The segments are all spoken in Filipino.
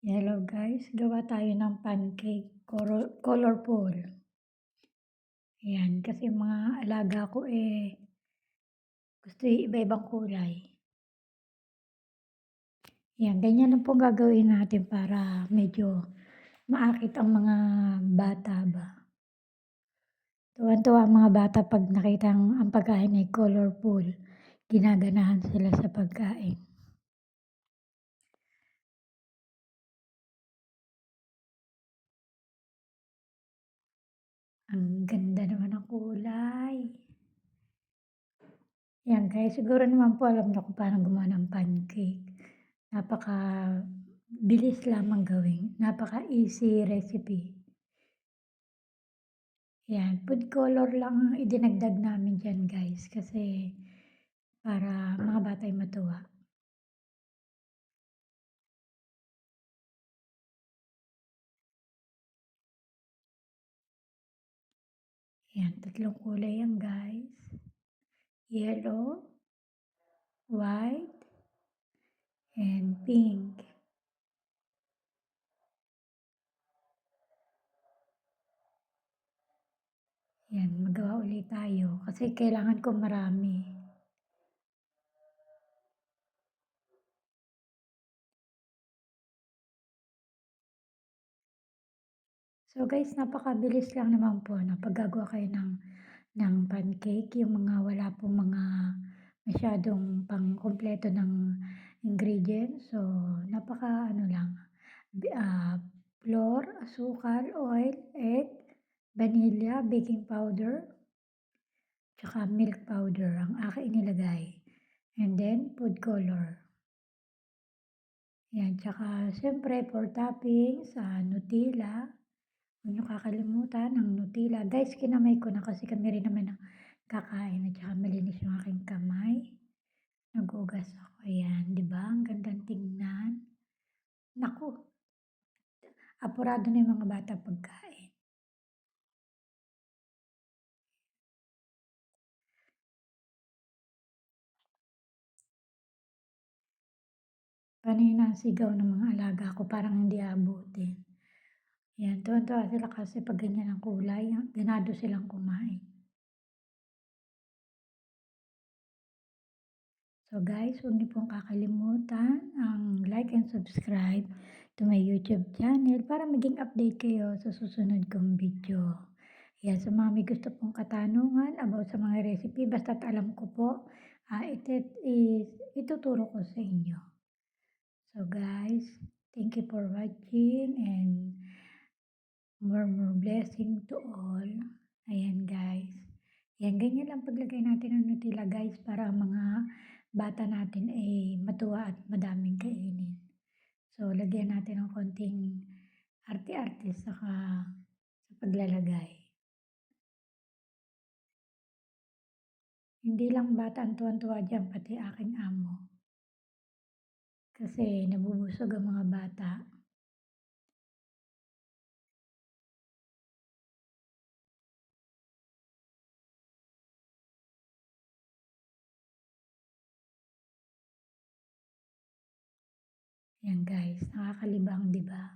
Hello guys, gawa tayo ng pancake colorful. Ayan, kasi mga alaga ko gusto iba-ibang kulay. Ayan, ganyan lang po gagawin natin para medyo maakit ang mga bata ba. Tuwan-tuwa ang mga bata pag nakita ang pagkain ay colorful. Ginaganahan sila sa pagkain. Ang ganda naman ng kulay. Yan guys, siguro naman po alam niyo kung paano gumawa ng pancake. Napaka bilis lamang gawin, napaka-easy recipe. Yan, food color lang ang idinagdag namin diyan guys kasi para mga bata ay matuwa. Yan, tatlong kulay yan guys. Yellow, white, and pink. Yan, magawa ulit tayo kasi kailangan ko marami. So guys, napakabilis lang naman po na pag gagawa kayo ng pancake, yung mga wala pong mga masyadong pang-kumpleto ng ingredients. So, napaka ano lang, flour, asukal, oil, egg, vanilla, baking powder, tsaka milk powder ang aking inilagay. And then, food color. Yan, tsaka siyempre for toppings, Nutella. Huwag niyo kakalimutan ang Nutella. Guys, kinamay ko na kasi kami rin naman ang kakain at saka malinis yung aking kamay. Naghugas ako. Ayan, di ba? Ang gandang tingnan. Naku, apurado na yung mga bata pagkain. Panay na ang sigaw ng mga alaga ko, parang hindi abutin. Ayan, tuwan-tuwa sila kasi pag ganyan ang kulay, ganado silang kumain. So guys, huwag niyo pong kakalimutan ang like and subscribe to my YouTube channel para maging update kayo sa susunod kong video. Yan, sa mga may gusto pong katanungan about sa mga recipe, basta't alam ko po, ituturo ko sa inyo. So guys, thank you for watching and more blessing to all. Ayan guys. Yan, ganyan lang paglagay natin ng Nutella guys para ang mga bata natin ay matuwa at madaming kainin. So, lagyan natin ng konting arte-arte sa paglalagay. Hindi lang bata ang tuwan-tuwa dyan, pati aking amo. Kasi nabubusog ang mga bata. Yan guys, nakakalibang, di ba?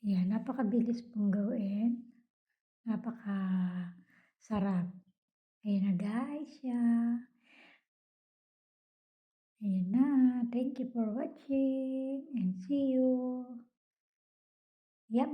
Yan, napakabilis pong gawin. Napaka-sarap. Ayan na guys, ayan na. Thank you for watching and see you. Yep.